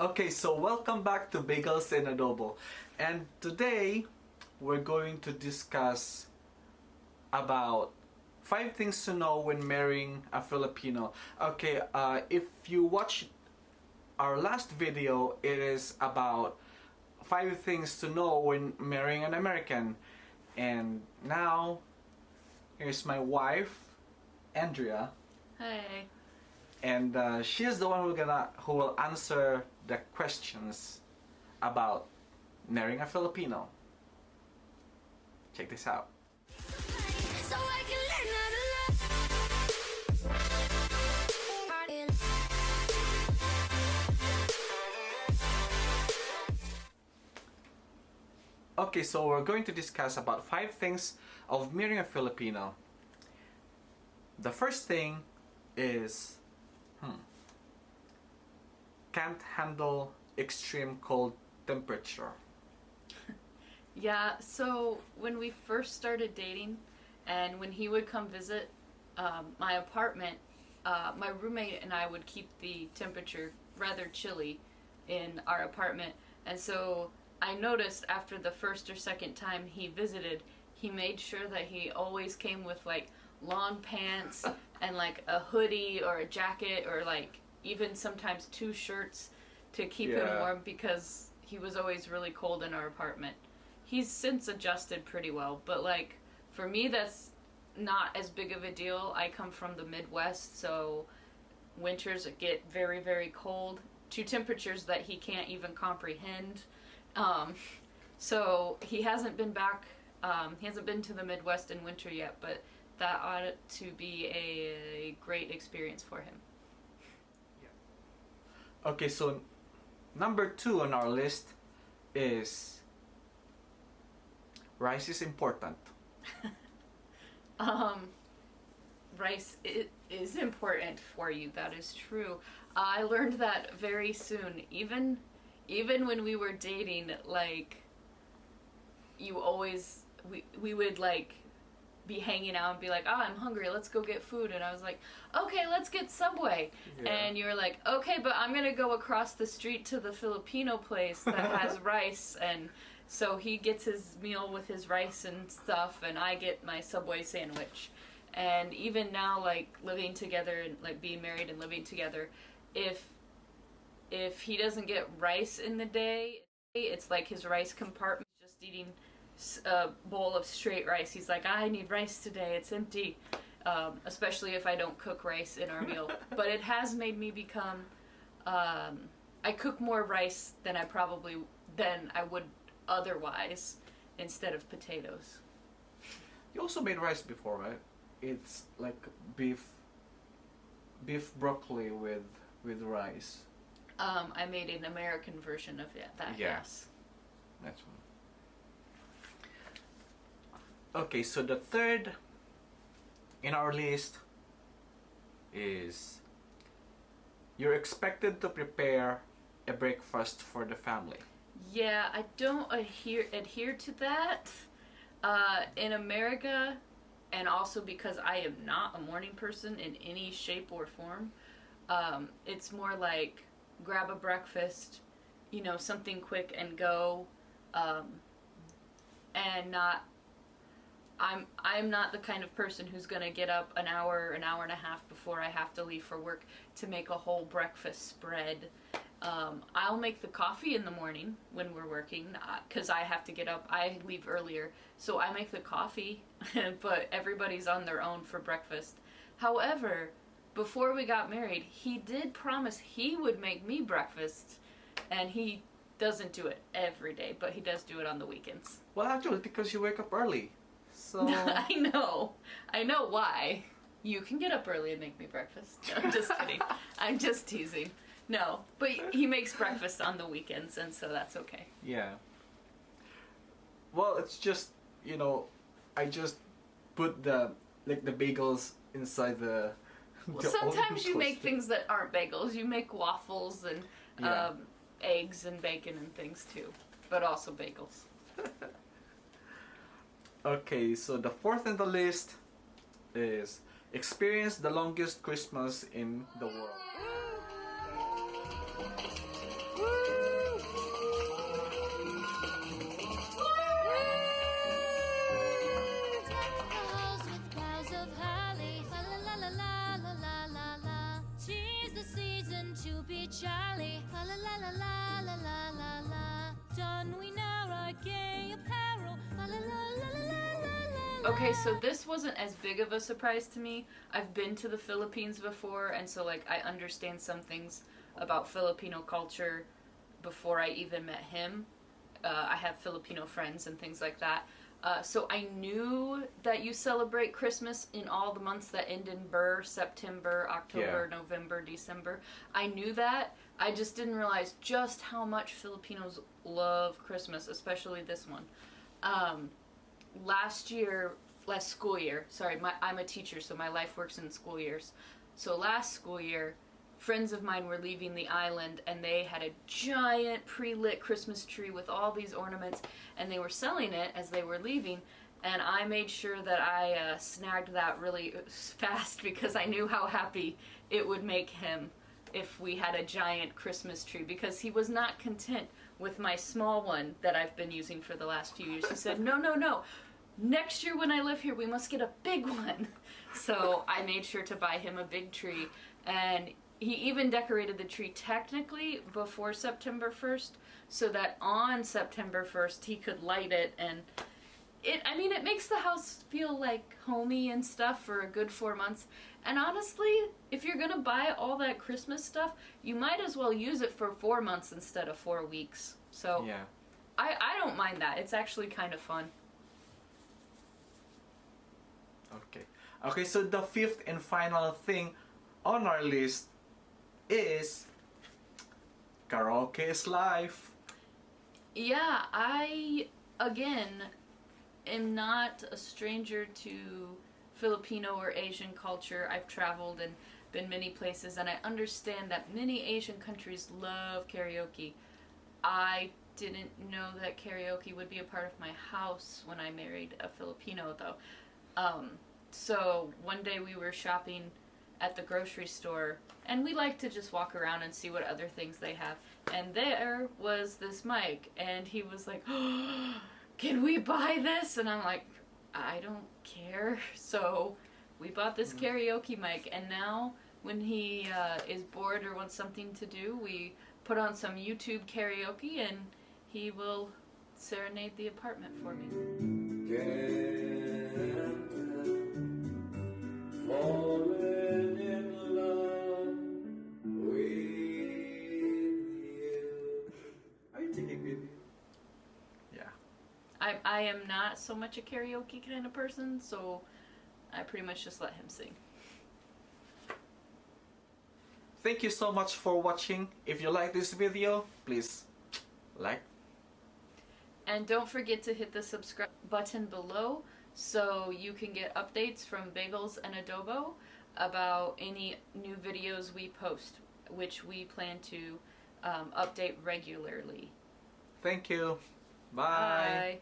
Okay, so welcome back to Bagels and Adobo. And today we're going to discuss about 5 things to know when marrying a Filipino. Okay, if you watch our last video, it is about 5 things to know when marrying an American. And now, here's my wife, Andrea. Hey. And she is the one who will answer the questions about marrying a Filipino. Check this out. So I can learn how to love. Okay, so we're going to discuss about 5 things of marrying a Filipino. The first thing is can't handle extreme cold temperature. Yeah, so when we first started dating and when he would come visit my apartment, my roommate and I would keep the temperature rather chilly in our apartment. And so I noticed after the first or second time he visited, he made sure that he always came with like long pants and like a hoodie or a jacket or like even sometimes 2 shirts to keep him warm because he was always really cold in our apartment. He's since adjusted pretty well, but like for me that's not as big of a deal. I come from the Midwest, so winters get very, very cold to temperatures that he can't even comprehend. So he hasn't been back, he hasn't been to the Midwest in winter yet, but that ought to be a great experience for him. Okay, so number 2 on our list is rice is important. Rice is important for you, that is true. I learned that very soon. Even when we were dating, like, we would like be hanging out and be like, I'm hungry, let's go get food. And I was like, okay, let's get Subway. And you were like, okay, but I'm gonna go across the street to the Filipino place that has rice. And so he gets his meal with his rice and stuff, and I get my Subway sandwich. And even now, like living together and like being married and living together, if he doesn't get rice in the day, it's like his rice compartment just eating a bowl of straight rice. He's like, I need rice today, it's empty. Especially if I don't cook rice in our meal. But it has made me become, I cook more rice than I would otherwise instead of potatoes. You also made rice before, right? It's like beef broccoli with rice. I made an American version of that. Yes. That's one. Okay, so the third in our list is you're expected to prepare a breakfast for the family. Yeah, I don't adhere to that. In America, and also because I am not a morning person in any shape or form, it's more like grab a breakfast, something quick and go, and not. I'm not the kind of person who's gonna get up an hour and a half before I have to leave for work to make a whole breakfast spread. I'll make the coffee in the morning when we're working, because I have to get up. I leave earlier, so I make the coffee, but everybody's on their own for breakfast. However, before we got married, he did promise he would make me breakfast, and he doesn't do it every day, but he does do it on the weekends. Well, actually, because you wake up early. So I know why. You can get up early and make me breakfast. No, I'm just kidding. I'm just teasing. No, but he makes breakfast on the weekends, and so that's okay. Yeah. Well, it's just, I just put the bagels inside the sometimes you make things that aren't bagels. You make waffles and eggs and bacon and things too, but also bagels. Okay, so the 4th on the list is experience the longest Christmas in the world. Woo! La la la la la la la la la. Don we now our gay apparel. La la la la la la la. Okay, so this wasn't as big of a surprise to me. I've been to the Philippines before, and so like I understand some things about Filipino culture before I even met him. I have Filipino friends and things like that. So I knew that you celebrate Christmas in all the months that end in Ber, September, October, November, December. I knew that. I just didn't realize just how much Filipinos love Christmas, especially this one. Last school year, sorry, I'm a teacher, so my life works in school years. So last school year, friends of mine were leaving the island and they had a giant pre-lit Christmas tree with all these ornaments and they were selling it as they were leaving, and I made sure that I snagged that really fast because I knew how happy it would make him if we had a giant Christmas tree, because he was not content with my small one that I've been using for the last few years. He said, no, next year when I live here we must get a big one. So I made sure to buy him a big tree, and he even decorated the tree technically before September 1st, so that on September 1st he could light it, and it makes the house feel like homey and stuff for a good 4 months. And honestly, if you're gonna buy all that Christmas stuff, you might as well use it for 4 months instead of 4 weeks. So Yeah. I don't mind that. It's actually kind of fun. Okay, so the fifth and final thing on our list is karaoke is life. Yeah, I, again, am not a stranger to Filipino or Asian culture. I've traveled and been many places, and I understand that many Asian countries love karaoke. I didn't know that karaoke would be a part of my house when I married a Filipino, though. So one day we were shopping at the grocery store, and we like to just walk around and see what other things they have. And there was this mic, and he was like, oh, can we buy this? And I'm like, I don't care. So we bought this karaoke mic, and now when he is bored or wants something to do, we put on some YouTube karaoke, and he will serenade the apartment for me. Falling in love with you. Are you taking video? Yeah. I am not so much a karaoke kind of person, so I pretty much just let him sing. Thank you so much for watching. If you like this video, please like. And don't forget to hit the subscribe button below so you can get updates from Bagels and Adobo about any new videos we post, which we plan to update regularly. Thank you. Bye. Bye.